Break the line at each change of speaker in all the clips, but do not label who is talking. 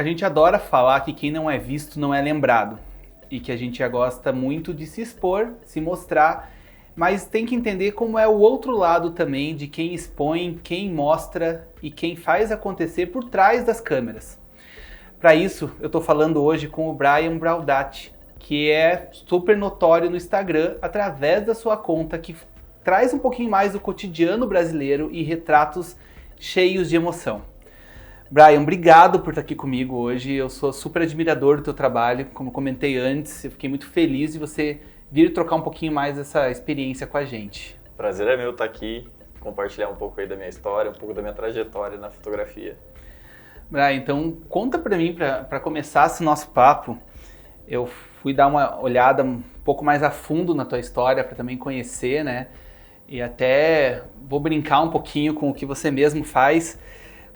A gente adora falar que quem não é visto não é lembrado. E que a gente já gosta muito de se expor, se mostrar, mas tem que entender como é o outro lado também de quem expõe, quem mostra e quem faz acontecer por trás das câmeras. Para isso, eu estou falando hoje com o Brian Braudati, que é super notório no Instagram através da sua conta, que traz um pouquinho mais do cotidiano brasileiro e retratos cheios de emoção. Brian, obrigado por estar aqui comigo hoje. Eu sou super admirador do teu trabalho, como comentei antes. Eu fiquei muito feliz de você vir trocar um pouquinho mais essa experiência com a gente.
Prazer é meu estar aqui, compartilhar um pouco aí da minha história, um pouco da minha trajetória na fotografia.
Brian, então conta pra mim, para começar esse nosso papo. Eu fui dar uma olhada um pouco mais a fundo na tua história para também conhecer, né? E até vou brincar um pouquinho com o que você mesmo faz.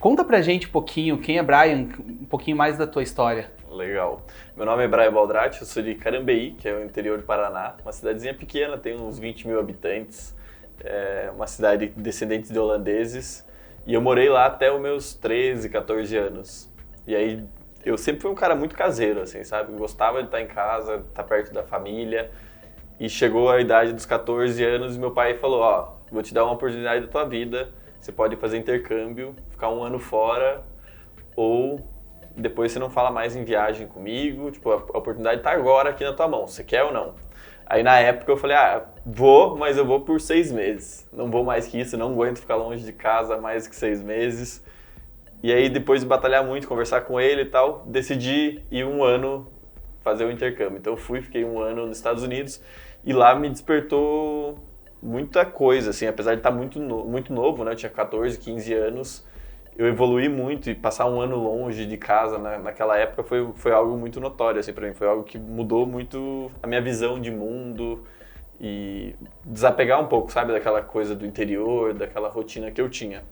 Conta pra gente um pouquinho, quem é Brian, um pouquinho mais da tua história.
Legal. Meu nome é Brian Baldrati, eu sou de Carambeí, que é o interior do Paraná. Uma cidadezinha pequena, tem uns 20 mil habitantes. É uma cidade de descendentes de holandeses. E eu morei lá até os meus 13, 14 anos. E aí eu sempre fui um cara muito caseiro, assim, sabe? Eu gostava de estar em casa, estar perto da família. E chegou a idade dos 14 anos e meu pai falou, ó, vou te dar uma oportunidade da tua vida. Você pode fazer intercâmbio, ficar um ano fora, ou depois você não fala mais em viagem comigo. Tipo, a oportunidade tá agora aqui na tua mão, você quer ou não? Aí na época eu falei, vou, mas eu vou por 6 meses. Não vou mais que isso, não aguento ficar longe de casa mais que 6 meses. E aí depois de batalhar muito, conversar com ele e tal, decidi ir um ano fazer o intercâmbio. Então eu fui, fiquei um ano nos Estados Unidos e lá me despertou muita coisa, assim, apesar de estar muito novo, né? Eu tinha 14, 15 anos, eu evoluí muito e passar um ano longe de casa naquela época foi algo muito notório, assim, para mim. Foi algo que mudou muito a minha visão de mundo e desapegar um pouco, sabe, daquela coisa do interior, daquela rotina que eu tinha.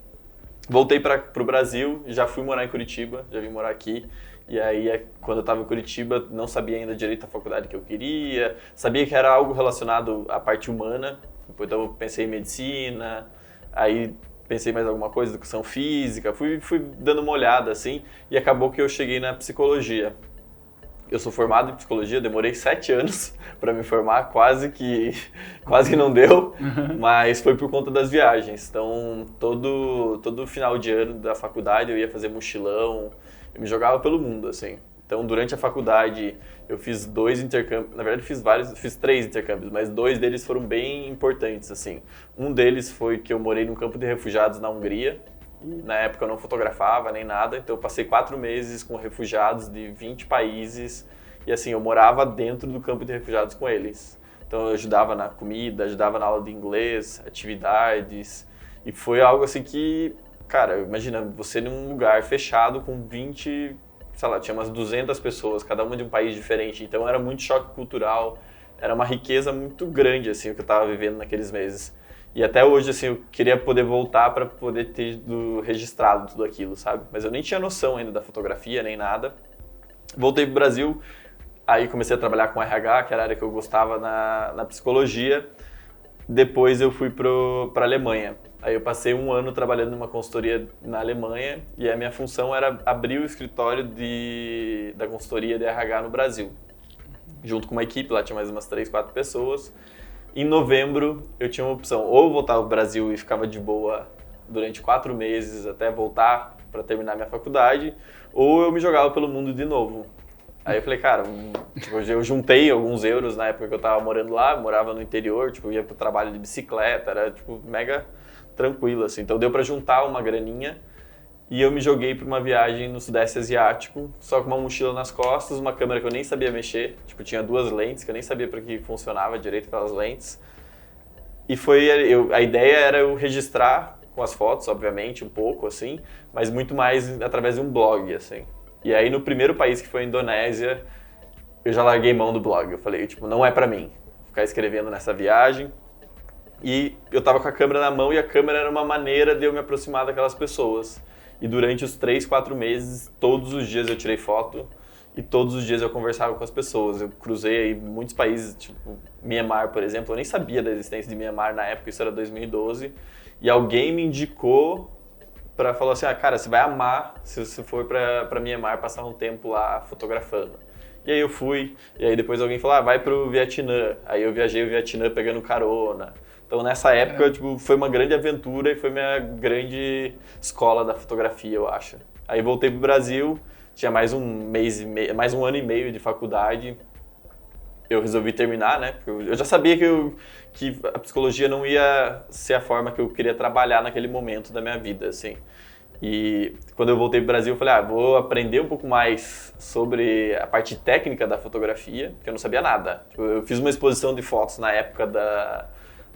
Voltei para o Brasil, já fui morar em Curitiba, já vim morar aqui. E aí, quando eu estava em Curitiba, não sabia ainda direito a faculdade que eu queria, sabia que era algo relacionado à parte humana, então eu pensei em medicina, aí pensei mais alguma coisa, educação física, fui dando uma olhada assim, e acabou que eu cheguei na psicologia. Eu sou formado em psicologia, demorei 7 anos para me formar, quase que não deu, mas foi por conta das viagens. Então, todo final de ano da faculdade eu ia fazer mochilão, eu me jogava pelo mundo, assim. Então, durante a faculdade, eu fiz 2 intercâmbios, na verdade fiz 3 intercâmbios, mas 2 deles foram bem importantes, assim. Um deles foi que eu morei num campo de refugiados na Hungria, e na época eu não fotografava nem nada, então eu passei 4 meses com refugiados de 20 países, e assim, eu morava dentro do campo de refugiados com eles. Então eu ajudava na comida, ajudava na aula de inglês, atividades, e foi algo assim que, cara, imagina, você num lugar fechado com 20, sei lá, tinha umas 200 pessoas, cada uma de um país diferente, então era muito choque cultural, era uma riqueza muito grande, assim, o que eu estava vivendo naqueles meses. E até hoje, assim, eu queria poder voltar para poder ter registrado tudo aquilo, sabe? Mas eu nem tinha noção ainda da fotografia, nem nada. Voltei pro Brasil, aí comecei a trabalhar com RH, que era a área que eu gostava na psicologia. Depois eu fui para a Alemanha. Aí eu passei um ano trabalhando numa consultoria na Alemanha e a minha função era abrir o escritório da consultoria de RH no Brasil. Junto com uma equipe, lá tinha mais umas 3, 4 pessoas. Em novembro eu tinha uma opção, ou eu voltava para o Brasil e ficava de boa durante 4 meses até voltar para terminar minha faculdade, ou eu me jogava pelo mundo de novo. Aí eu falei, cara, eu juntei alguns euros na época que eu tava morando lá, morava no interior, tipo, ia pro trabalho de bicicleta, era tipo mega tranquilo, assim. Então deu pra juntar uma graninha e eu me joguei pra uma viagem no Sudeste Asiático, só com uma mochila nas costas, uma câmera que eu nem sabia mexer, tipo, tinha 2 lentes que eu nem sabia pra que funcionava direito aquelas lentes. E a ideia era eu registrar com as fotos, obviamente, um pouco, assim, mas muito mais através de um blog, assim. E aí no primeiro país, que foi a Indonésia, eu já larguei mão do blog. Eu falei, tipo, não é pra mim ficar escrevendo nessa viagem. E eu tava com a câmera na mão e a câmera era uma maneira de eu me aproximar daquelas pessoas. E durante os 3, 4 meses, todos os dias eu tirei foto e todos os dias eu conversava com as pessoas. Eu cruzei aí muitos países, tipo Mianmar, por exemplo. Eu nem sabia da existência de Mianmar na época, isso era 2012. E alguém me indicou para falar assim, cara, você vai amar se você for para Mianmar passar um tempo lá fotografando. E aí eu fui, e aí depois alguém falou, vai pro Vietnã. Aí eu viajei o Vietnã pegando carona. Então nessa época, tipo, foi uma grande aventura e foi minha grande escola da fotografia, eu acho. Aí voltei pro Brasil, tinha mais mais um ano e meio de faculdade. Eu resolvi terminar, né? Porque eu já sabia que a psicologia não ia ser a forma que eu queria trabalhar naquele momento da minha vida, assim. E quando eu voltei para o Brasil, eu falei, vou aprender um pouco mais sobre a parte técnica da fotografia, porque eu não sabia nada. Tipo, eu fiz uma exposição de fotos na época da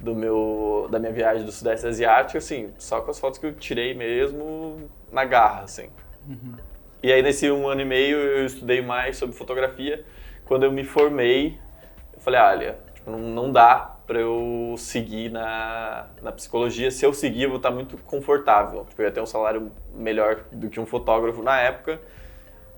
minha viagem do Sudeste Asiático, assim, só com as fotos que eu tirei mesmo na garra, assim.
Uhum.
E aí, nesse 1 ano e meio, eu estudei mais sobre fotografia. Quando eu me formei, eu falei, olha, tipo, não dá para eu seguir na psicologia. Se eu seguir, eu vou estar muito confortável. Tipo, eu ia ter um salário melhor do que um fotógrafo na época.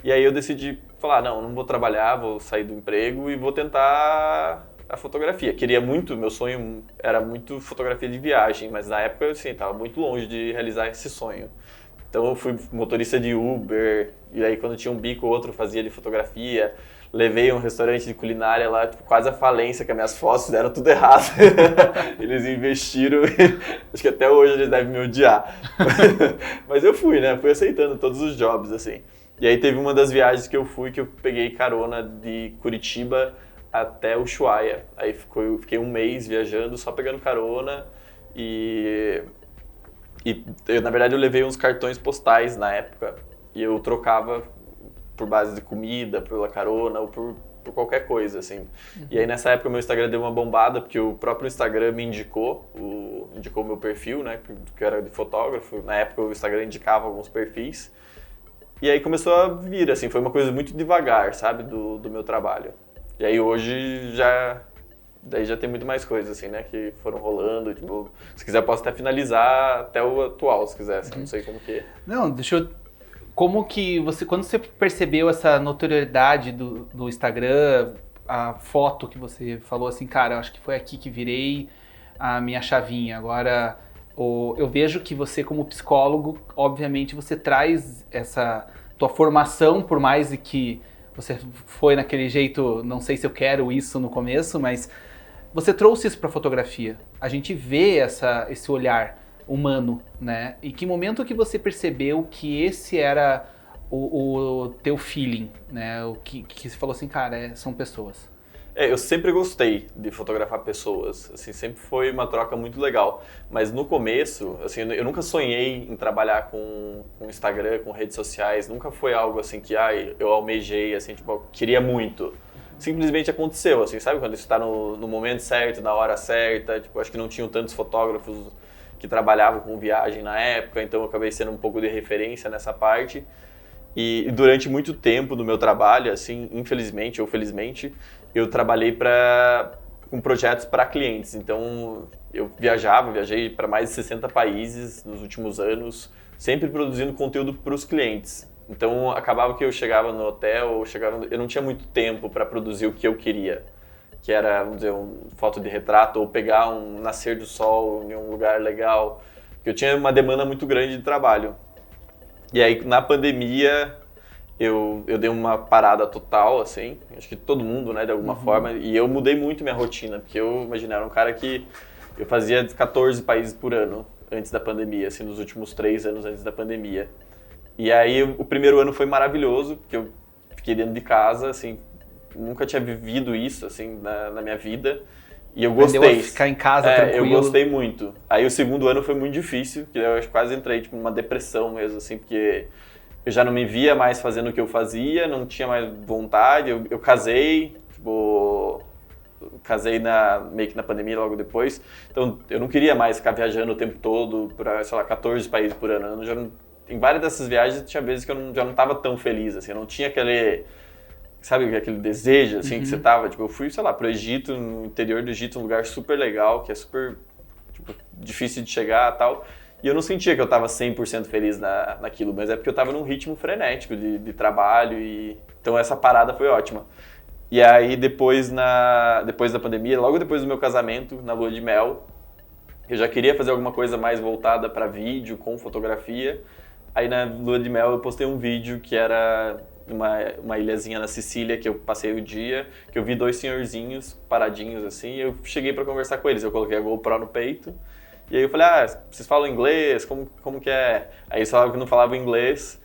E aí eu decidi falar, não vou trabalhar, vou sair do emprego e vou tentar a fotografia. Queria muito, meu sonho era muito fotografia de viagem, mas na época, assim, estava muito longe de realizar esse sonho. Então eu fui motorista de Uber, e aí quando tinha um bico ou outro fazia de fotografia. Levei um restaurante de culinária lá, tipo, quase a falência, que as minhas fotos deram tudo errado. Eles investiram, acho que até hoje eles devem me odiar. Mas eu fui, né? Fui aceitando todos os jobs, assim. E aí teve uma das viagens que eu fui, que eu peguei carona de Curitiba até Ushuaia. Aí fiquei um mês viajando, só pegando carona. E na verdade, eu levei uns cartões postais na época. E eu trocava por base de comida, pela carona ou por qualquer coisa, assim. Uhum. E aí nessa época meu Instagram deu uma bombada, porque o próprio Instagram me indicou o meu perfil, né, que eu era de fotógrafo. Na época o Instagram indicava alguns perfis. E aí começou a vir, assim, foi uma coisa muito devagar, sabe, do meu trabalho. E aí hoje daí já tem muito mais coisas, assim, né, que foram rolando. Tipo, se quiser eu posso até finalizar até o atual, se quiser, assim, não sei como que é.
Não, deixa eu... Como que você, quando você percebeu essa notoriedade do Instagram, a foto que você falou assim, cara, eu acho que foi aqui que virei a minha chavinha. Agora, eu vejo que você como psicólogo, obviamente você traz essa tua formação, por mais que você foi naquele jeito, não sei se eu quero isso no começo, mas você trouxe isso para fotografia. A gente vê esse olhar humano, né? E que momento que você percebeu que esse era o teu feeling, né? O que você falou assim, cara, são pessoas.
Eu sempre gostei de fotografar pessoas, assim, sempre foi uma troca muito legal. Mas no começo, assim, eu nunca sonhei em trabalhar com Instagram, com redes sociais, nunca foi algo assim que eu almejei, assim, tipo, eu queria muito. Simplesmente aconteceu, assim, sabe? Quando isso está no momento certo, na hora certa, tipo, acho que não tinham tantos fotógrafos que trabalhavam com viagem na época, então eu acabei sendo um pouco de referência nessa parte. E durante muito tempo do meu trabalho, assim, infelizmente ou felizmente, eu trabalhei com projetos para clientes. Então eu viajei para mais de 60 países nos últimos anos, sempre produzindo conteúdo para os clientes. Então acabava que eu chegava no hotel, eu não tinha muito tempo para produzir o que eu queria, que era, vamos dizer, uma foto de retrato ou pegar um nascer do sol em um lugar legal, porque eu tinha uma demanda muito grande de trabalho. E aí, na pandemia, eu dei uma parada total, assim, acho que todo mundo, né, de alguma forma, e eu mudei muito minha rotina, porque eu, imagina, era um cara que eu fazia 14 países por ano antes da pandemia, assim, nos últimos 3 anos antes da pandemia. E aí, o primeiro ano foi maravilhoso, porque eu fiquei dentro de casa, assim, nunca tinha vivido isso, assim, na minha vida. E eu gostei.
Aprendeu a ficar em casa tranquilo.
Eu gostei muito. Aí o segundo ano foi muito difícil, que eu quase entrei, tipo, numa depressão mesmo, assim, porque eu já não me via mais fazendo o que eu fazia, não tinha mais vontade. Eu casei, tipo, meio que na pandemia logo depois. Então eu não queria mais ficar viajando o tempo todo para, sei lá, 14 países por ano. Em várias dessas viagens tinha vezes que eu já não estava tão feliz, assim, eu não tinha aquele desejo, assim, que você tava, tipo, eu fui, sei lá, pro Egito, no interior do Egito, um lugar super legal, que é super, tipo, difícil de chegar e tal, e eu não sentia que eu tava 100% feliz naquilo, mas é porque eu tava num ritmo frenético de trabalho, então essa parada foi ótima. E aí, depois da pandemia, logo depois do meu casamento, na lua de mel, Eu já queria fazer alguma coisa mais voltada para vídeo, com fotografia. Aí na lua de mel eu postei um vídeo que era uma ilhazinha na Sicília, que eu passei o dia, que eu vi 2 senhorzinhos paradinhos assim, e eu cheguei para conversar com eles. Eu coloquei a GoPro no peito, e aí eu falei, vocês falam inglês? Como que é? Aí eles falavam que não falavam inglês,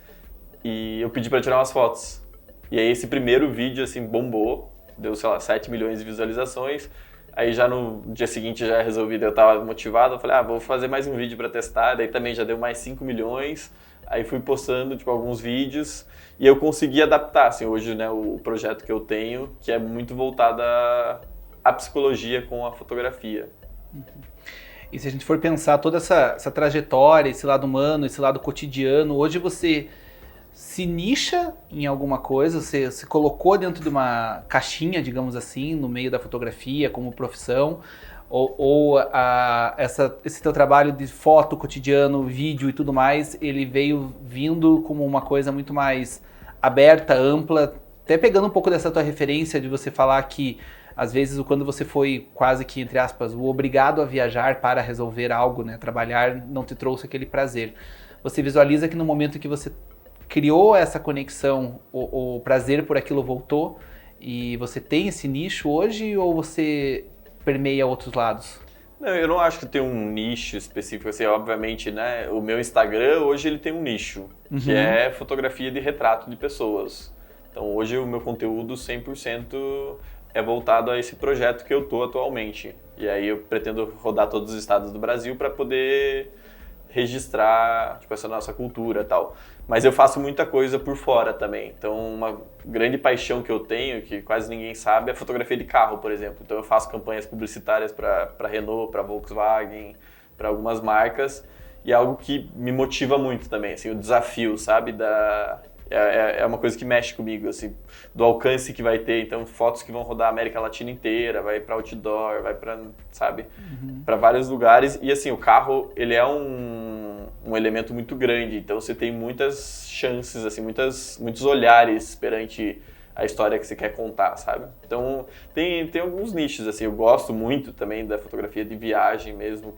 e eu pedi para tirar umas fotos. E aí esse primeiro vídeo assim bombou, deu, sei lá, 7 milhões de visualizações. Aí já no dia seguinte já resolvi, eu tava motivado, eu falei, vou fazer mais um vídeo para testar, daí também já deu mais 5 milhões. Aí fui postando tipo alguns vídeos e eu consegui adaptar, assim, hoje, né, o projeto que eu tenho, que é muito voltado à psicologia com a fotografia.
E se a gente for pensar toda essa trajetória, esse lado humano, esse lado cotidiano, hoje você se nicha em alguma coisa, você se colocou dentro de uma caixinha, digamos assim, no meio da fotografia como profissão, ou esse teu trabalho de foto, cotidiano, vídeo e tudo mais, ele veio vindo como uma coisa muito mais aberta, ampla, até pegando um pouco dessa tua referência de você falar que às vezes quando você foi quase que, entre aspas, o obrigado a viajar para resolver algo, né, trabalhar, não te trouxe aquele prazer. Você visualiza que no momento que você criou essa conexão, o prazer por aquilo voltou e você tem esse nicho hoje ou você permeia outros lados?
Não, eu não acho que tem um nicho específico, assim, obviamente, né, o meu Instagram hoje ele tem um nicho, que é fotografia de retrato de pessoas. Então hoje o meu conteúdo 100% é voltado a esse projeto que eu tô atualmente. E aí eu pretendo rodar todos os estados do Brasil para poder registrar tipo, essa nossa cultura e tal. Mas eu faço muita coisa por fora também. Então, uma grande paixão que eu tenho, que quase ninguém sabe, é a fotografia de carro, por exemplo. Então, eu faço campanhas publicitárias para Renault, para Volkswagen, para algumas marcas. E é algo que me motiva muito também, assim, o desafio, sabe? É uma coisa que mexe comigo, assim, do alcance que vai ter. Então, fotos que vão rodar a América Latina inteira, vai para outdoor, vai para, sabe, para vários lugares. E assim, o carro, ele é um elemento muito grande. Então, você tem muitas chances, assim, muitos olhares perante a história que você quer contar, sabe? Então, tem alguns nichos, assim, eu gosto muito também da fotografia de viagem mesmo,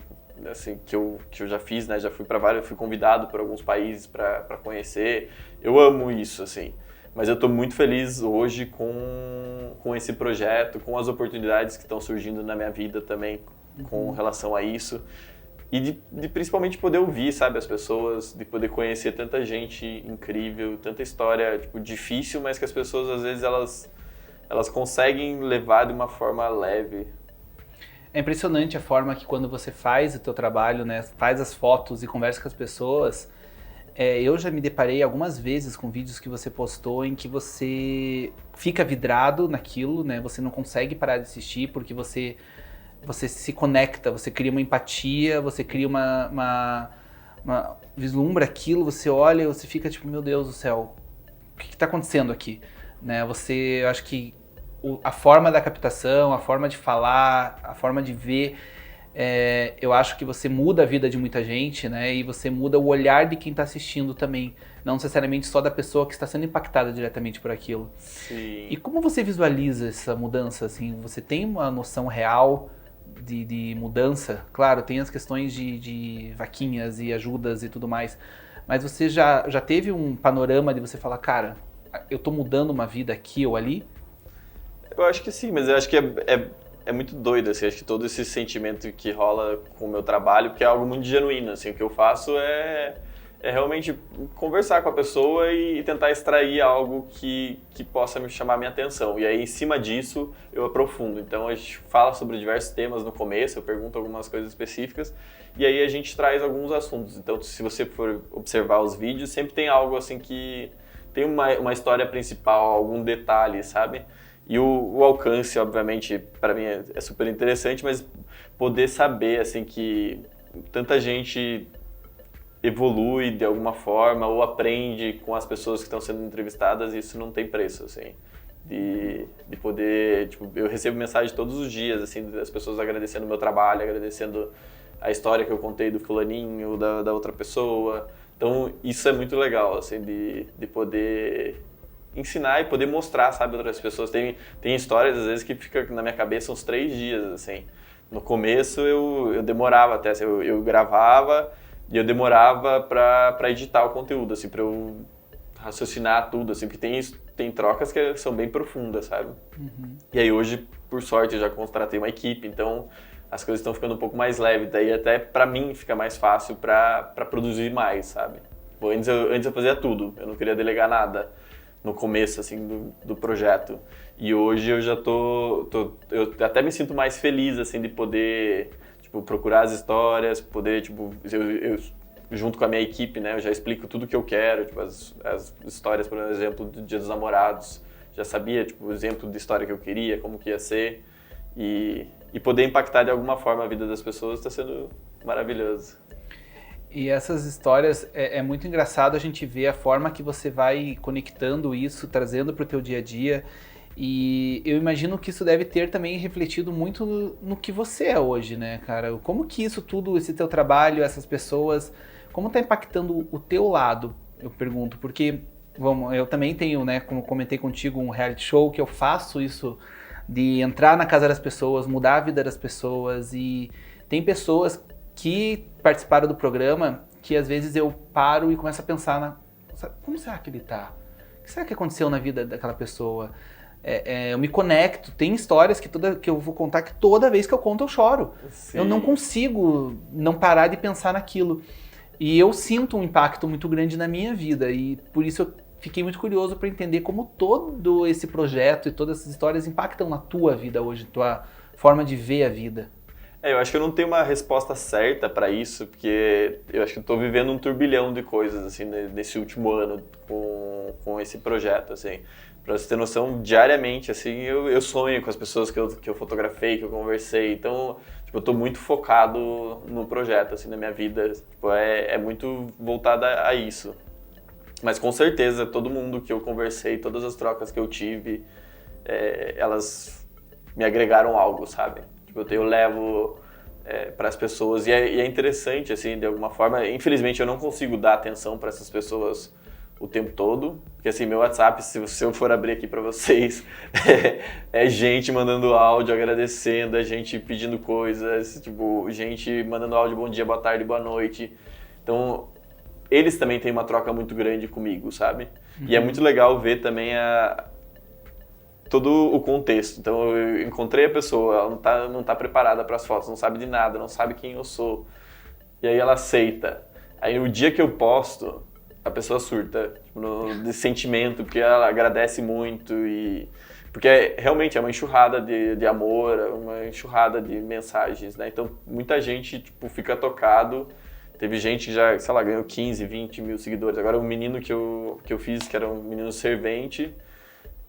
assim, que eu já fiz, né? Já fui fui convidado por alguns países para conhecer. Eu amo isso, assim. Mas eu estou muito feliz hoje com esse projeto, com as oportunidades que estão surgindo na minha vida também com relação a isso. E de principalmente poder ouvir, sabe, as pessoas, de poder conhecer tanta gente incrível, tanta história, tipo, difícil, mas que as pessoas, às vezes, elas conseguem levar de uma forma leve.
É impressionante a forma que quando você faz o teu trabalho, né, faz as fotos e conversa com as pessoas, eu já me deparei algumas vezes com vídeos que você postou em que você fica vidrado naquilo, né, você não consegue parar de assistir porque você se conecta, você cria uma empatia, você cria vislumbra aquilo, você olha e você fica tipo, meu Deus do céu, o que está acontecendo aqui? Né, eu acho que a forma da captação, a forma de falar, a forma de ver, eu acho que você muda a vida de muita gente, né? E você muda o olhar de quem está assistindo também, não necessariamente só da pessoa que está sendo impactada diretamente por aquilo.
Sim.
E como você visualiza essa mudança? Assim, você tem uma noção real de mudança? Claro, tem as questões de vaquinhas e ajudas e tudo mais, mas você já teve um panorama de você falar, cara, eu estou mudando uma vida aqui ou ali?
Eu acho que sim, mas eu acho que é muito doido, assim, acho que todo esse sentimento que rola com o meu trabalho, porque é algo muito genuíno, assim, o que eu faço é realmente conversar com a pessoa e tentar extrair algo que possa me chamar a minha atenção. E aí, em cima disso, eu aprofundo. Então, a gente fala sobre diversos temas no começo, eu pergunto algumas coisas específicas, e aí a gente traz alguns assuntos. Então, se você for observar os vídeos, sempre tem algo, assim, que tem uma história principal, algum detalhe, sabe? E o alcance, obviamente, para mim é super interessante, mas poder saber assim que tanta gente evolui de alguma forma ou aprende com as pessoas que estão sendo entrevistadas, isso não tem preço, assim. De poder, tipo, eu recebo mensagem todos os dias, assim, das pessoas agradecendo o meu trabalho, agradecendo a história que eu contei do fulaninho, da outra pessoa. Então, isso é muito legal, assim, de poder ensinar e poder mostrar, sabe, outras pessoas. Tem histórias, às vezes, que fica na minha cabeça uns 3 dias, assim. No começo eu demorava até, assim, eu gravava e eu demorava para editar o conteúdo, assim, para eu raciocinar tudo, assim, porque tem trocas que são bem profundas, sabe? E aí hoje, por sorte, eu já contratei uma equipe, então as coisas estão ficando um pouco mais leves, daí até para mim fica mais fácil para produzir mais, sabe? Bom, antes eu fazia tudo, eu não queria delegar nada no começo, assim, do projeto. E hoje eu já eu até me sinto mais feliz, assim, de poder, tipo, procurar as histórias, poder, tipo, eu junto com a minha equipe, né, eu já explico tudo que eu quero, tipo, as histórias, por exemplo, do Dia dos Namorados, já sabia, tipo, o exemplo de história que eu queria, como que ia ser, e poder impactar de alguma forma a vida das pessoas está sendo maravilhoso.
E essas histórias, é muito engraçado a gente ver a forma que você vai conectando isso, trazendo para o teu dia a dia. E eu imagino que isso deve ter também refletido muito no que você é hoje, né, cara? Como que isso tudo, esse teu trabalho, essas pessoas, como tá impactando o teu lado, eu pergunto. Porque, eu também tenho, né, como comentei contigo, um reality show que eu faço isso de entrar na casa das pessoas, mudar a vida das pessoas. E tem pessoas que participaram do programa que às vezes eu paro e começo a pensar como será que ele tá? O que será que aconteceu na vida daquela pessoa? Eu me conecto, tem histórias que eu vou contar que toda vez que eu conto eu choro.
Sim.
Eu não consigo não parar de pensar naquilo. E eu sinto um impacto muito grande na minha vida e por isso eu fiquei muito curioso para entender como todo esse projeto e todas essas histórias impactam na tua vida hoje, tua forma de ver a vida.
Eu acho que eu não tenho uma resposta certa para isso, porque eu acho que eu tô vivendo um turbilhão de coisas, assim, nesse último ano com esse projeto, assim. Pra você ter noção, diariamente, assim, eu sonho com as pessoas que eu fotografei, que eu conversei, então, tipo, eu tô muito focado no projeto, assim, na minha vida, tipo, é muito voltada a isso. Mas com certeza, todo mundo que eu conversei, todas as trocas que eu tive, elas me agregaram algo, sabe? Eu levo para as pessoas e é interessante, assim, de alguma forma. Infelizmente, eu não consigo dar atenção para essas pessoas o tempo todo, porque, assim, meu WhatsApp, se eu for abrir aqui para vocês, é gente mandando áudio, agradecendo, é gente pedindo coisas, tipo, gente mandando áudio, bom dia, boa tarde, boa noite. Então, eles também têm uma troca muito grande comigo, sabe? E é muito legal ver também todo o contexto. Então eu encontrei a pessoa, ela não tá preparada para as fotos, não sabe de nada, não sabe quem eu sou. E aí ela aceita. Aí o dia que eu posto, a pessoa surta, tipo, de sentimento, porque ela agradece muito e porque realmente é uma enxurrada de amor, uma enxurrada de mensagens, né? Então muita gente tipo fica tocado. Teve gente que já, sei lá, ganhou 15, 20 mil seguidores. Agora o menino que eu fiz, que era um menino servente,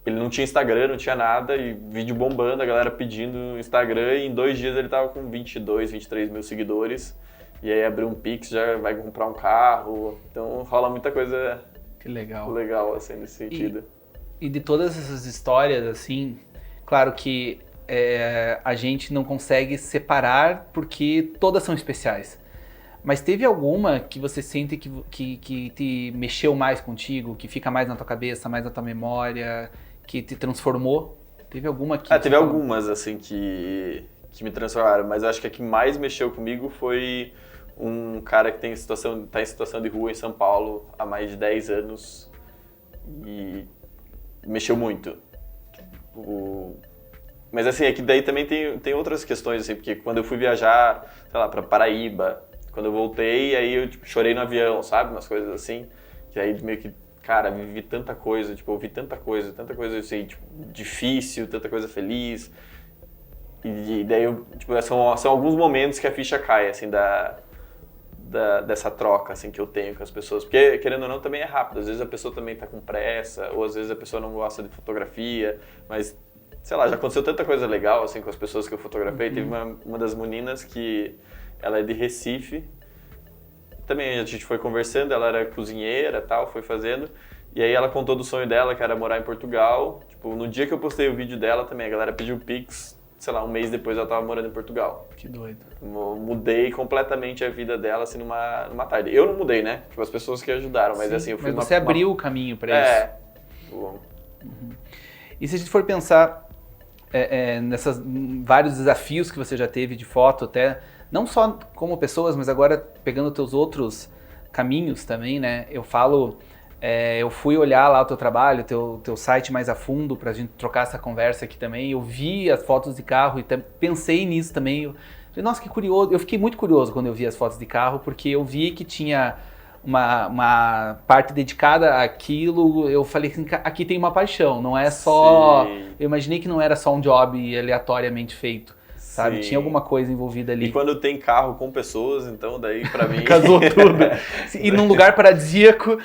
ele não tinha Instagram, não tinha nada, e vídeo bombando, a galera pedindo Instagram, e em 2 dias ele tava com 22, 23 mil seguidores. E aí abriu um Pix, já vai comprar um carro. Então rola muita coisa
que legal,
assim, nesse sentido.
E de todas essas histórias, assim, claro que a gente não consegue separar porque todas são especiais. Mas teve alguma que você sente que te mexeu mais contigo, que fica mais na tua cabeça, mais na tua memória, que te transformou? Teve alguma que...
Teve algumas, assim, que me transformaram, mas eu acho que a que mais mexeu comigo foi um cara que tá em situação de rua em São Paulo há mais de 10 anos e mexeu muito. Mas assim, é que daí também tem outras questões, assim, porque quando eu fui viajar, sei lá, pra Paraíba, quando eu voltei, aí eu tipo, chorei no avião, sabe? Umas coisas assim, que aí meio que, cara, vivi tanta coisa, tipo, ouvi tanta coisa assim, tipo, difícil, tanta coisa feliz. E daí, tipo, são alguns momentos que a ficha cai, assim, dessa troca, assim, que eu tenho com as pessoas. Porque, querendo ou não, também é rápido. Às vezes a pessoa também tá com pressa, ou às vezes a pessoa não gosta de fotografia, mas, sei lá, já aconteceu tanta coisa legal, assim, com as pessoas que eu fotografei. Teve uma das meninas que ela é de Recife. Também a gente foi conversando, ela era cozinheira, tal, foi fazendo. E aí ela contou do sonho dela, que era morar em Portugal. Tipo, no dia que eu postei o vídeo dela também, a galera pediu Pix. Sei lá, um mês depois ela tava morando em Portugal.
Que doido.
Mudei completamente a vida dela, assim, numa tarde. Eu não mudei, né? Tipo, as pessoas que ajudaram, mas assim, eu fui
mas você abriu o caminho para isso.
Uhum.
E se a gente for pensar, nessas vários desafios que você já teve de foto, até não só como pessoas, mas agora pegando teus outros caminhos também, né? Eu falo, eu fui olhar lá o teu trabalho, teu site mais a fundo pra gente trocar essa conversa aqui também. Eu vi as fotos de carro e pensei nisso também. Eu falei, nossa, que curioso. Eu fiquei muito curioso quando eu vi as fotos de carro, porque eu vi que tinha uma parte dedicada àquilo. Eu falei assim, aqui tem uma paixão, não é só...
Sim.
Eu imaginei que não era só um job aleatoriamente feito, sabe?
Sim.
Tinha alguma coisa envolvida ali.
E quando tem carro com pessoas, então daí pra mim...
Casou tudo. E num lugar paradisíaco,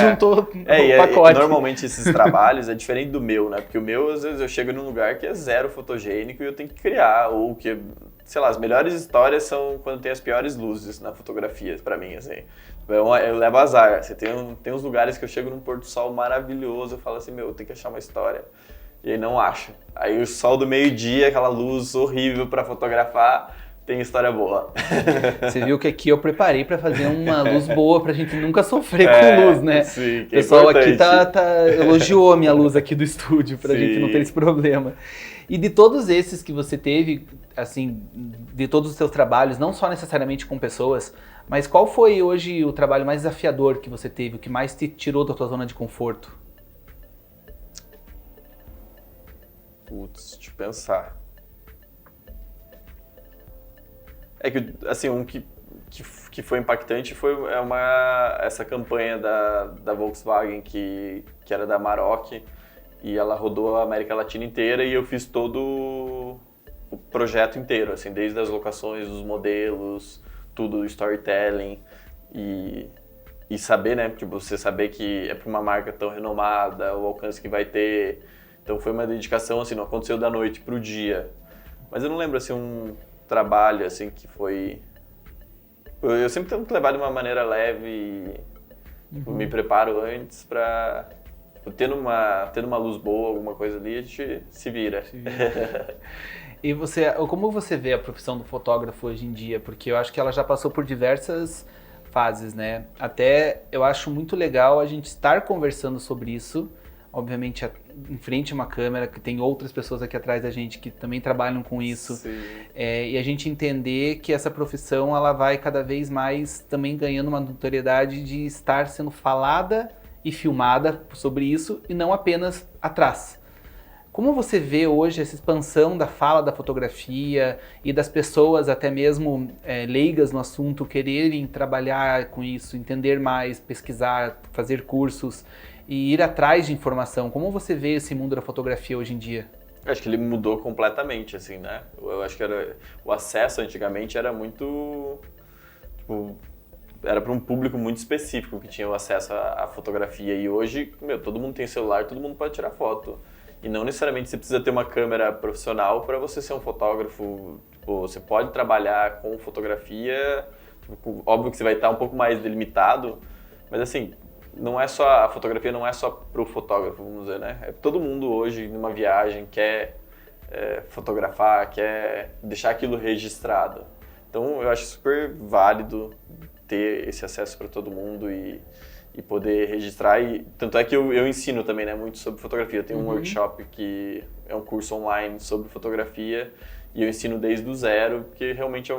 juntou o pacote.
Normalmente esses trabalhos é diferente do meu, né? Porque o meu, às vezes, eu chego num lugar que é zero fotogênico e eu tenho que criar, ou que... Sei lá, as melhores histórias são quando tem as piores luzes na fotografia, pra mim, assim. Eu levo azar. Você tem uns lugares que eu chego num pôr do sol maravilhoso, eu falo assim, eu tenho que achar uma história. E aí não acho. Aí o sol do meio-dia, aquela luz horrível pra fotografar, tem história boa.
Você viu que aqui eu preparei pra fazer uma luz boa pra gente nunca sofrer com luz, né?
Sim,
o pessoal aqui
importante.
elogiou a minha luz aqui do estúdio pra
Sim.
gente não ter esse problema. E de todos esses que você teve, assim, de todos os seus trabalhos, não só necessariamente com pessoas, mas qual foi hoje o trabalho mais desafiador que você teve, o que mais te tirou da tua zona de conforto?
Putz, deixa eu pensar. É que, assim, um que foi impactante foi essa campanha da Volkswagen, que era da Amarok, e ela rodou a América Latina inteira e eu fiz todo o projeto inteiro, assim, desde as locações, os modelos, tudo, o storytelling e saber, né, tipo, você saber que é para uma marca tão renomada, o alcance que vai ter. Então foi uma dedicação, assim, não aconteceu da noite pro dia. Mas eu não lembro, assim, um trabalho, assim, que foi... Eu sempre tento levar de uma maneira leve e me preparo antes pra... Tendo uma luz boa, alguma coisa ali, a gente se vira.
E como você vê a profissão do fotógrafo hoje em dia? Porque eu acho que ela já passou por diversas fases, né? Até eu acho muito legal a gente estar conversando sobre isso, obviamente em frente a uma câmera, que tem outras pessoas aqui atrás da gente que também trabalham com isso. E a gente entender que essa profissão ela vai cada vez mais também ganhando uma notoriedade de estar sendo falada e filmada sobre isso e não apenas atrás. Como você vê hoje essa expansão da fala da fotografia e das pessoas até mesmo leigas no assunto quererem trabalhar com isso, entender mais, pesquisar, fazer cursos e ir atrás de informação? Como você vê esse mundo da fotografia hoje em dia?
Eu acho que ele mudou completamente, assim, né? Eu acho que o acesso antigamente era muito... Tipo, era para um público muito específico que tinha o acesso à fotografia. E hoje, todo mundo tem celular, todo mundo pode tirar foto. E não necessariamente você precisa ter uma câmera profissional para você ser um fotógrafo. Tipo, você pode trabalhar com fotografia, tipo, óbvio que você vai estar um pouco mais delimitado, mas assim, a fotografia não é só para o fotógrafo, vamos dizer, né? Todo mundo hoje, numa viagem, quer fotografar, quer deixar aquilo registrado. Então, eu acho super válido ter esse acesso para todo mundo e poder registrar. Tanto é que eu ensino também, né, muito sobre fotografia. Eu tenho um workshop que é um curso online sobre fotografia e eu ensino desde o zero, porque realmente é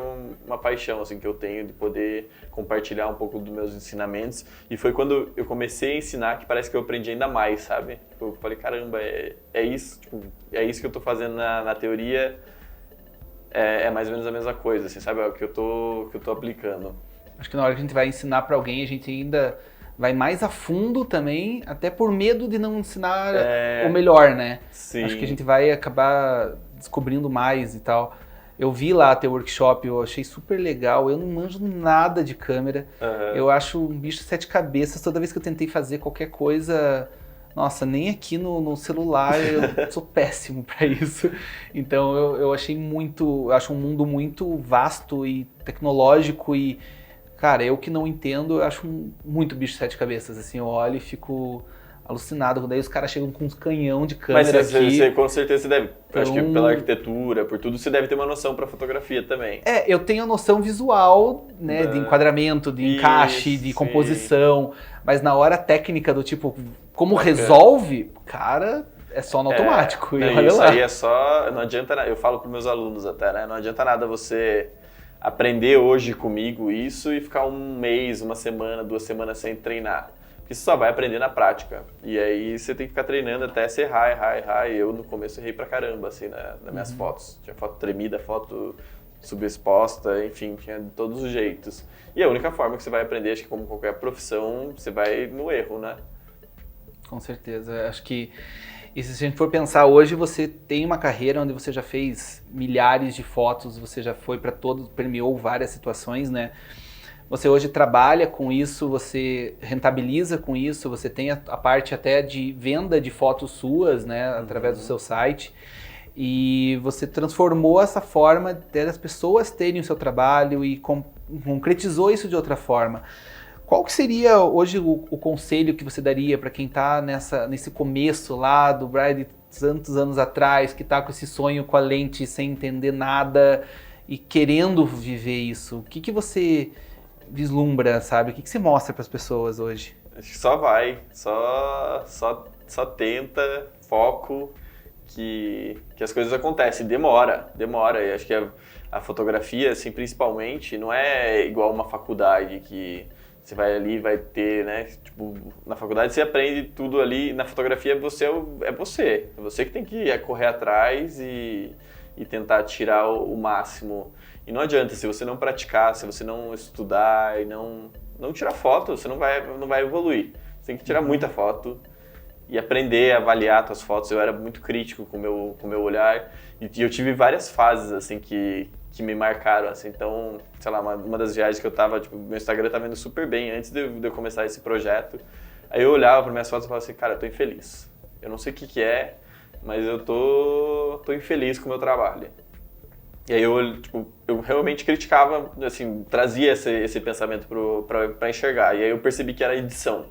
uma paixão assim, que eu tenho de poder compartilhar um pouco dos meus ensinamentos. E foi quando eu comecei a ensinar que parece que eu aprendi ainda mais, sabe? Eu falei, caramba, é isso, tipo, é isso que eu tô fazendo na teoria, é mais ou menos a mesma coisa, assim, sabe? É o que eu tô aplicando.
Acho que na hora que a gente vai ensinar para alguém, a gente ainda vai mais a fundo também, até por medo de não ensinar o melhor, né?
Sim.
Acho que a gente vai acabar descobrindo mais e tal. Eu vi lá teu workshop, eu achei super legal, eu não manjo nada de câmera, eu acho um bicho de 7 cabeças, toda vez que eu tentei fazer qualquer coisa, nossa, nem aqui no celular eu sou péssimo para isso. Então eu achei acho um mundo muito vasto e tecnológico e cara, eu que não entendo, eu acho muito bicho de 7 cabeças, assim, eu olho e fico alucinado, daí os caras chegam com uns canhão de câmera.
Mas
aqui.
Você com certeza você deve, acho que pela arquitetura, por tudo, você deve ter uma noção para fotografia também.
Eu tenho a noção visual, né, de enquadramento, de encaixe, de composição, mas na hora técnica do tipo, como resolve, cara... é só no automático. E
Não,
olha
isso
lá.
aí é só, não adianta nada, eu falo para meus alunos até, né? Não adianta nada você aprender hoje comigo isso e ficar um mês, uma semana, 2 semanas sem treinar. Porque você só vai aprender na prática. E aí você tem que ficar treinando até você errar. E eu no começo errei pra caramba, assim, nas minhas fotos. Tinha foto tremida, foto subexposta, enfim, tinha de todos os jeitos. E a única forma que você vai aprender, acho que como qualquer profissão, você vai no erro, né?
Com certeza. Acho que, e se a gente for pensar hoje, você tem uma carreira onde você já fez milhares de fotos, você já foi para todos, permeou várias situações, né? Você hoje trabalha com isso, você rentabiliza com isso, você tem a parte até de venda de fotos suas, né, através do seu site. E você transformou essa forma das pessoas terem o seu trabalho e concretizou isso de outra forma. Qual que seria hoje o conselho que você daria para quem está nesse começo lá do Brian de tantos anos atrás, que está com esse sonho com a lente sem entender nada e querendo viver isso? O que você vislumbra, sabe? O que você mostra para as pessoas hoje?
Acho que só vai, só tenta, foco, que as coisas acontecem. Demora. E acho que a fotografia, assim, principalmente, não é igual uma faculdade que você vai ali e vai ter, né? Tipo, na faculdade você aprende tudo ali, na fotografia é você que tem que correr atrás e tentar tirar o máximo. E não adianta, se você não praticar, se você não estudar e não tirar foto, você não vai evoluir. Você tem que tirar muita foto e aprender a avaliar suas fotos. Eu era muito crítico com o meu olhar e eu tive várias fases assim que me marcaram, assim. Então, sei lá, uma das viagens que eu tava, tipo, meu Instagram tava indo super bem antes de eu começar esse projeto. Aí eu olhava para minhas fotos e falava assim, cara, eu tô infeliz. Eu não sei o que é, mas eu tô infeliz com o meu trabalho. E aí eu realmente criticava, assim, trazia esse pensamento pra enxergar. E aí eu percebi que era a edição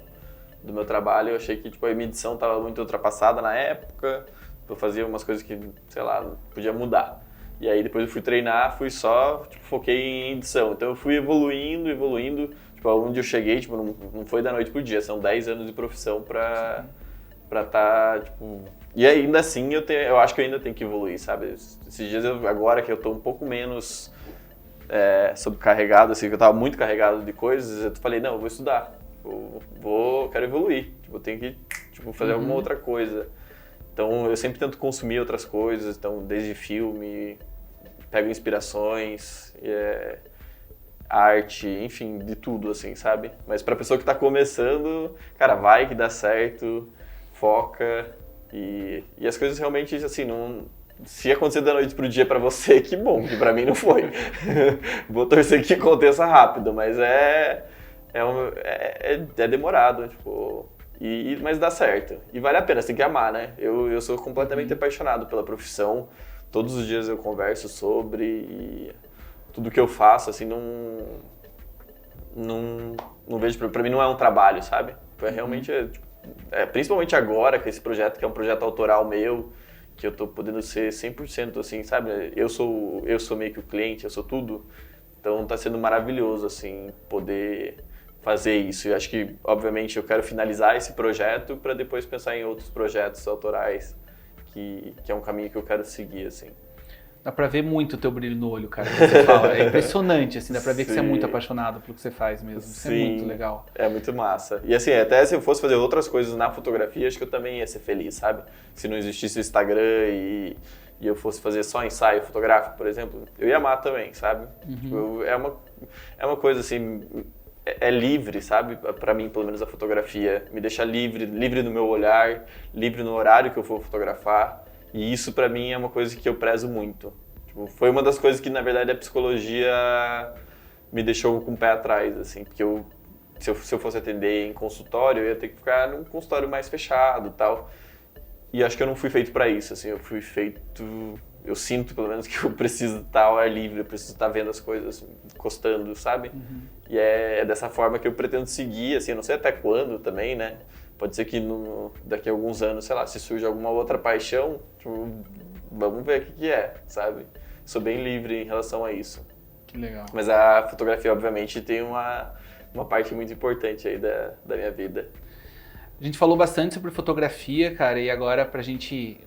do meu trabalho. Eu achei que tipo, a minha edição estava muito ultrapassada na época. Eu fazia umas coisas que, sei lá, podia mudar. E aí depois eu fui treinar, foquei em edição. Então eu fui evoluindo. Tipo, onde eu cheguei, tipo, não foi da noite pro dia. São 10 anos de profissão pra tá, tipo... E ainda assim eu acho que eu ainda tenho que evoluir, sabe? Esses dias, agora que eu tô um pouco menos sobrecarregado, assim, que eu tava muito carregado de coisas, eu falei, não, eu vou estudar. Quero evoluir. Tipo, eu tenho que fazer alguma outra coisa. Então, eu sempre tento consumir outras coisas, então, desde filme, pego inspirações, arte, enfim, de tudo, assim, sabe? Mas pra pessoa que tá começando, cara, vai que dá certo, foca e as coisas realmente, assim, não... Se acontecer da noite pro dia pra você, que bom, que pra mim não foi. Vou torcer que aconteça rápido, mas é demorado, tipo... Mas dá certo. E vale a pena, você tem que amar, né? Eu sou completamente apaixonado pela profissão. Todos os dias eu converso sobre e tudo que eu faço, assim, não vejo... Pra mim não é um trabalho, sabe? Realmente, principalmente agora, com esse projeto, que é um projeto autoral meu, que eu tô podendo ser 100%, assim, sabe? Eu sou meio que o cliente, eu sou tudo. Então tá sendo maravilhoso, assim, poder fazer isso. E acho que, obviamente, eu quero finalizar esse projeto para depois pensar em outros projetos autorais, que é um caminho que eu quero seguir, assim.
Dá pra ver muito o teu brilho no olho, cara, que você fala. É impressionante, assim, dá pra ver que você é muito apaixonado pelo que você faz mesmo. Isso é muito legal.
É muito massa. E assim, até se eu fosse fazer outras coisas na fotografia, acho que eu também ia ser feliz, sabe? Se não existisse o Instagram e eu fosse fazer só ensaio fotográfico, por exemplo, eu ia amar também, sabe? Tipo, é uma coisa assim... É livre, sabe? Pra mim, pelo menos, a fotografia me deixa livre no meu olhar, livre no horário que eu for fotografar. E isso, pra mim, é uma coisa que eu prezo muito. Tipo, foi uma das coisas que, na verdade, a psicologia me deixou com o pé atrás, assim. Porque se eu fosse atender em consultório, eu ia ter que ficar num consultório mais fechado e tal. E acho que eu não fui feito pra isso, assim. Eu fui feito... Eu sinto, pelo menos, que eu preciso estar ao ar livre, eu preciso estar vendo as coisas, encostando, sabe? E é dessa forma que eu pretendo seguir, assim, eu não sei até quando também, né? Pode ser que daqui a alguns anos, sei lá, se surge alguma outra paixão, tipo, vamos ver o que é, sabe? Sou bem livre em relação a isso.
Que legal.
Mas a fotografia, obviamente, tem uma parte muito importante aí da minha vida.
A gente falou bastante sobre fotografia, cara, e agora pra gente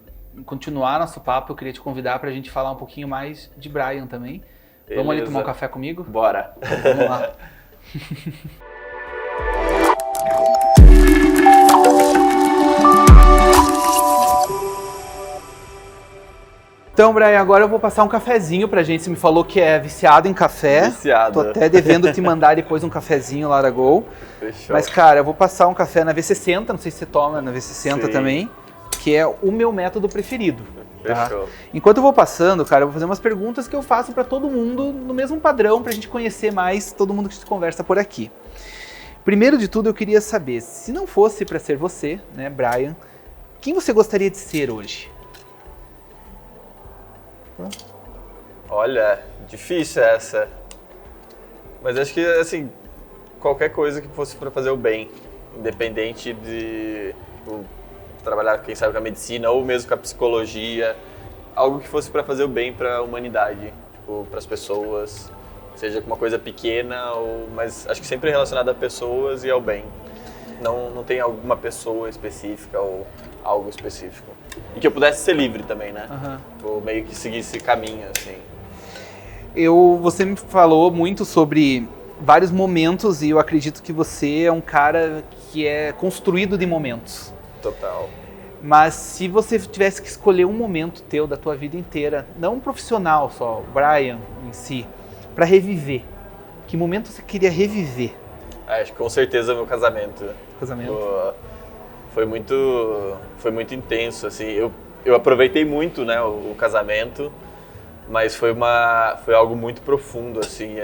continuar nosso papo, eu queria te convidar pra gente falar um pouquinho mais de Brian também.
Beleza.
Vamos ali tomar um café comigo?
Bora!
Vamos lá. Então, Brian, agora eu vou passar um cafezinho pra gente. Você me falou que é viciado em café.
Viciado.
Tô até devendo te mandar depois um cafezinho lá da Gol.
Fechou.
Mas, cara, eu vou passar um café na V60, não sei se você toma na V60
Sim.
também, que é o meu método preferido. Tá?
Fechou.
Enquanto eu vou passando, cara, eu vou fazer umas perguntas que eu faço pra todo mundo no mesmo padrão, pra gente conhecer mais todo mundo que se conversa por aqui. Primeiro de tudo, eu queria saber, se não fosse pra ser você, né, Brian, quem você gostaria de ser hoje?
Olha, difícil essa. Mas acho que, assim, qualquer coisa que fosse para fazer o bem, independente de trabalhar, quem sabe, com a medicina ou mesmo com a psicologia, algo que fosse para fazer o bem para a humanidade, para as pessoas, seja com uma coisa pequena, mas acho que sempre relacionado a pessoas e ao bem. Não tem alguma pessoa específica ou algo específico. E que eu pudesse ser livre também, né? Vou meio que seguir esse caminho, assim.
Você me falou muito sobre vários momentos e eu acredito que você é um cara que é construído de momentos.
Total.
Mas se você tivesse que escolher um momento teu da tua vida inteira, não um profissional só, o Brian em si, para reviver, que momento você queria reviver?
Acho que com certeza meu casamento.
Casamento?
Foi muito intenso, assim. Eu aproveitei muito, né, o casamento, mas foi algo muito profundo, assim,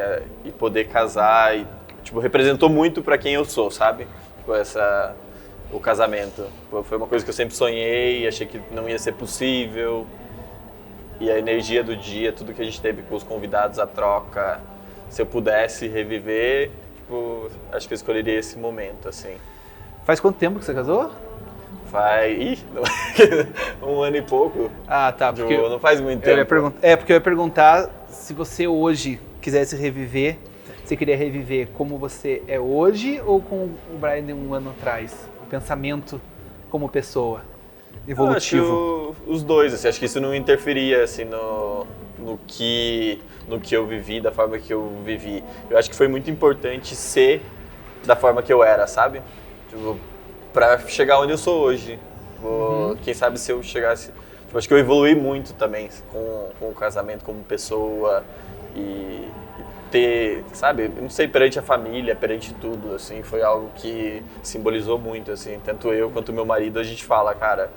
e poder casar e, tipo, representou muito pra quem eu sou, sabe? Tipo, o casamento. Foi uma coisa que eu sempre sonhei, achei que não ia ser possível. E a energia do dia, tudo que a gente teve com os convidados, a troca, se eu pudesse reviver, tipo, acho que eu escolheria esse momento, assim.
Faz quanto tempo que você casou?
Um ano e pouco.
Ah, tá. Porque
não faz muito tempo.
Porque eu ia perguntar se você hoje quisesse reviver, você queria reviver como você é hoje ou com o Brian de um ano atrás? O pensamento como pessoa, evolutivo.
Eu acho os dois, assim, acho que isso não interferia assim, no que eu vivi, da forma que eu vivi. Eu acho que foi muito importante ser da forma que eu era, sabe? Tipo, pra chegar onde eu sou hoje. Quem sabe se eu chegasse... Tipo, acho que eu evoluí muito também com o casamento como pessoa e ter, sabe? Eu não sei, perante a família, perante tudo, assim, foi algo que simbolizou muito, assim. Tanto eu quanto meu marido, a gente fala, cara,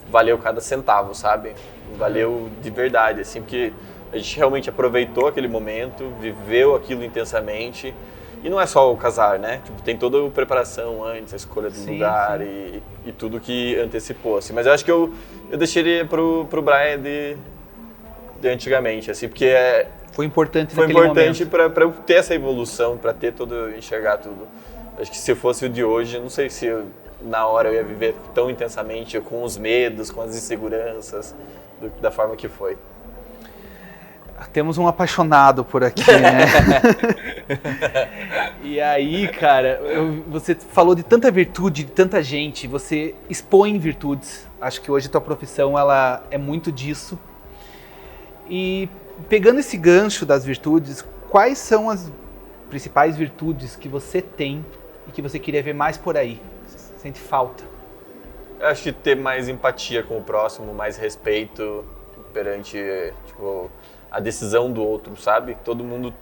valeu cada centavo, sabe? Valeu de verdade, assim, porque a gente realmente aproveitou aquele momento, viveu aquilo intensamente. E não é só o casar, né? Tipo, tem toda a preparação antes, a escolha do lugar e tudo que antecipou, assim. Mas eu acho que eu deixaria pro Brian de antigamente, assim, porque
foi importante
para eu ter essa evolução, para ter enxergar tudo. Acho que se fosse o de hoje, não sei se na hora eu ia viver tão intensamente, com os medos, com as inseguranças, da forma que foi.
Temos um apaixonado por aqui, né? E aí, cara, você falou de tanta virtude, de tanta gente, você expõe virtudes. Acho que hoje a tua profissão, ela é muito disso. E pegando esse gancho das virtudes, quais são as principais virtudes que você tem e que você queria ver mais por aí? Você sente falta?
Eu acho que ter mais empatia com o próximo, mais respeito perante, tipo, a decisão do outro, sabe? Todo mundo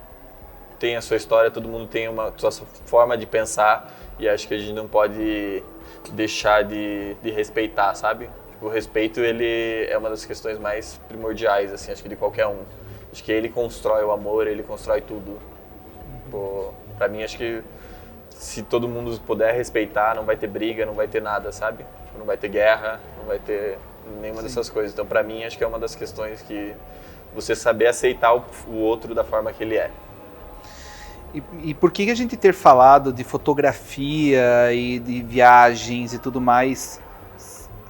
tem a sua história, todo mundo tem a sua forma de pensar e acho que a gente não pode deixar de respeitar, sabe? Tipo, o respeito, ele é uma das questões mais primordiais, assim, acho que de qualquer um. Acho que ele constrói o amor, ele constrói tudo. Pô, pra mim, acho que se todo mundo puder respeitar, não vai ter briga, não vai ter nada, sabe? Tipo, não vai ter guerra, não vai ter nenhuma dessas coisas. Então, pra mim, acho que é uma das questões que você saber aceitar o outro da forma que ele é.
E por que a gente ter falado de fotografia e de viagens e tudo mais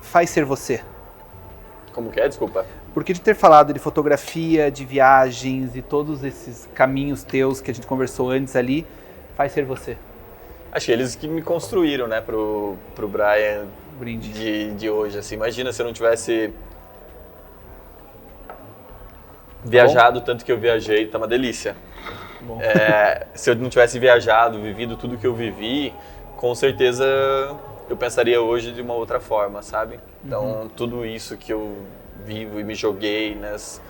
faz ser você?
Como que é? Desculpa.
Por que de ter falado de fotografia, de viagens e todos esses caminhos teus que a gente conversou antes ali, faz ser você?
Acho que eles que me construíram, né, pro Brian
Brinde.
de hoje, assim. Imagina se eu não tivesse viajado tanto que eu viajei, tá uma delícia.
Bom.
Se eu não tivesse viajado, vivido tudo que eu vivi, com certeza eu pensaria hoje de uma outra forma, sabe? Então, tudo isso que eu vivo e me joguei nas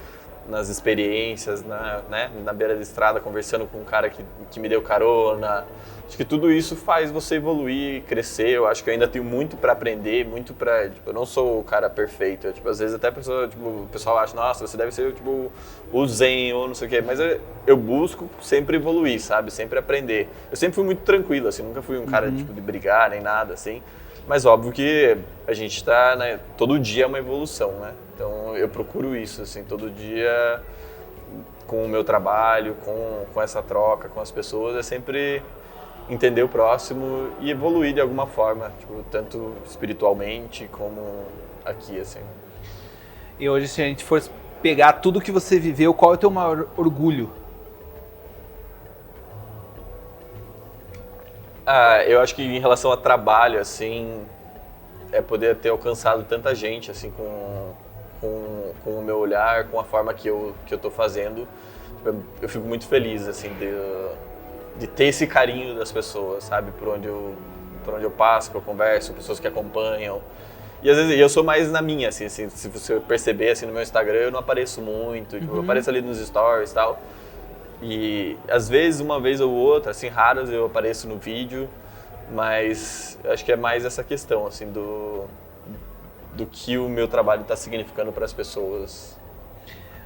experiências, na beira da estrada, conversando com um cara que me deu carona. Acho que tudo isso faz você evoluir, crescer. Eu acho que eu ainda tenho muito para aprender, muito para... Tipo, eu não sou o cara perfeito. Às vezes até o pessoal acha, nossa, você deve ser o zen ou não sei o quê. Mas eu busco sempre evoluir, sabe? Sempre aprender. Eu sempre fui muito tranquilo, assim. Nunca fui um cara de brigar nem nada, assim. Mas óbvio que a gente tá, né? Todo dia é uma evolução, né? Então eu procuro isso, assim, todo dia com o meu trabalho, com essa troca com as pessoas, é sempre entender o próximo e evoluir de alguma forma, tipo, tanto espiritualmente como aqui, assim.
E hoje, se a gente for pegar tudo que você viveu, qual é o teu maior orgulho?
Eu acho que em relação a trabalho, assim, é poder ter alcançado tanta gente, assim, com o meu olhar, com a forma que eu tô fazendo. Eu fico muito feliz, assim, de ter esse carinho das pessoas, sabe? Por onde eu passo, que eu converso, pessoas que acompanham. E às vezes eu sou mais na minha, assim, se você perceber, assim, no meu Instagram, eu não apareço muito, tipo, eu apareço ali nos stories e tal. E às vezes, uma vez ou outra, assim, raras eu apareço no vídeo, mas acho que é mais essa questão, assim, do que o meu trabalho está significando para as pessoas.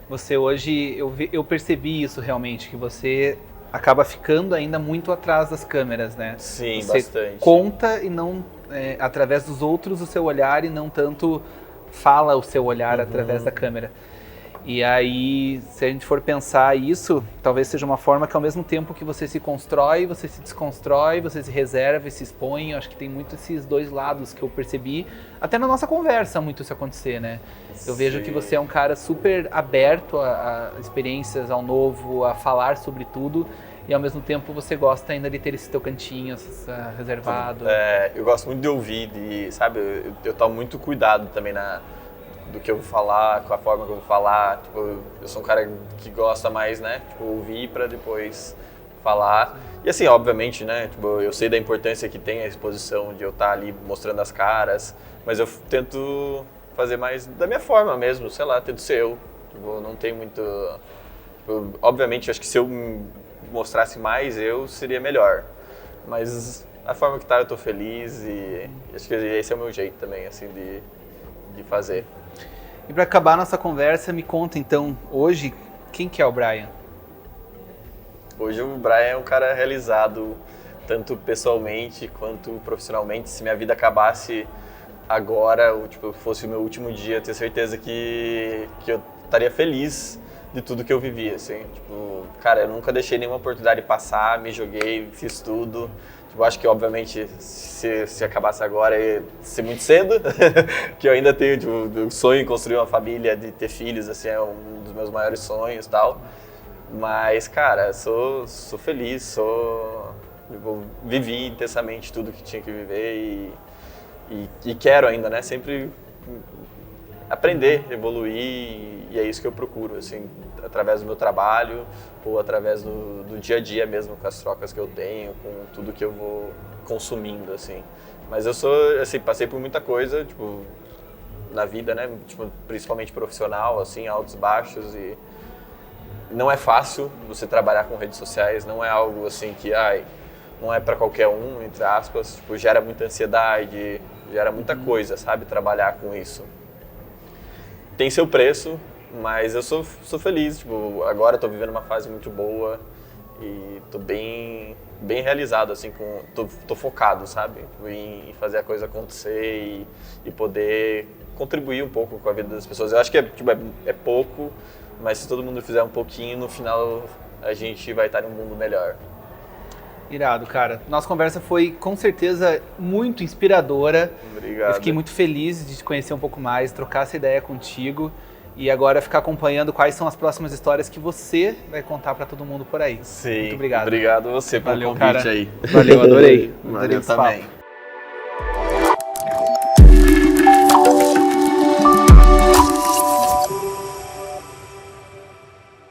Você hoje, eu percebi isso realmente, que você acaba ficando ainda muito atrás das câmeras, né?
Sim,
você
bastante.
Conta e não, através dos outros, o seu olhar e não tanto fala o seu olhar através da câmera. E aí, se a gente for pensar isso, talvez seja uma forma que ao mesmo tempo que você se constrói, você se desconstrói, você se reserva e se expõe. Eu acho que tem muito esses dois lados que eu percebi, até na nossa conversa, muito isso acontecer, né? Eu vejo que você é um cara super aberto a experiências, ao novo, a falar sobre tudo. E ao mesmo tempo você gosta ainda de ter esse teu cantinho reservado.
Eu gosto muito de ouvir, sabe? Eu tomo muito cuidado também do que eu vou falar, com a forma que eu vou falar. Tipo, eu sou um cara que gosta mais, né? Tipo, ouvir pra depois falar. E assim, obviamente, né? Tipo, eu sei da importância que tem a exposição de eu estar ali mostrando as caras, mas eu tento fazer mais da minha forma mesmo, sei lá, tento ser eu. Tipo, não tem muito... Tipo, obviamente, eu acho que se eu mostrasse mais eu, seria melhor. Mas a forma que tá, eu tô feliz e acho que esse é o meu jeito também, assim, de fazer.
E para acabar nossa conversa, me conta então, hoje, quem que é o Brian?
Hoje o Brian é um cara realizado, tanto pessoalmente quanto profissionalmente. Se minha vida acabasse agora, ou tipo, fosse o meu último dia, eu tenho certeza que eu estaria feliz de tudo que eu vivi, assim. Tipo, cara, eu nunca deixei nenhuma oportunidade passar, me joguei, fiz tudo. Tipo, acho que, obviamente, se acabasse agora, ia ser muito cedo, que eu ainda tenho, tipo, o sonho de construir uma família, de ter filhos, assim, é um dos meus maiores sonhos e tal. Mas, cara, sou feliz, tipo, vivi intensamente tudo que tinha que viver e quero ainda, né, sempre aprender, evoluir, e é isso que eu procuro, assim, através do meu trabalho ou através do dia a dia mesmo, com as trocas que eu tenho, com tudo que eu vou consumindo, assim. Mas eu assim, passei por muita coisa, tipo, na vida, né, tipo, principalmente profissional, assim, altos e baixos, e não é fácil você trabalhar com redes sociais, não é algo, assim, que, não é para qualquer um, entre aspas, tipo, gera muita ansiedade, gera muita coisa, sabe, trabalhar com isso. Tem seu preço, mas eu sou feliz, tipo, agora eu tô vivendo uma fase muito boa e tô bem realizado, assim, tô focado, sabe, em fazer a coisa acontecer e poder contribuir um pouco com a vida das pessoas. Eu acho que tipo, é pouco, mas se todo mundo fizer um pouquinho, no final a gente vai estar num mundo melhor.
Irado, cara. Nossa conversa foi, com certeza, muito inspiradora.
Obrigado.
Eu fiquei muito feliz de te conhecer um pouco mais, trocar essa ideia contigo. E agora ficar acompanhando quais são as próximas histórias que você vai contar para todo mundo por aí.
Sim.
Muito obrigado.
Obrigado a você pelo
Valeu,
convite
cara.
aí.
Valeu, adorei.
Valeu também.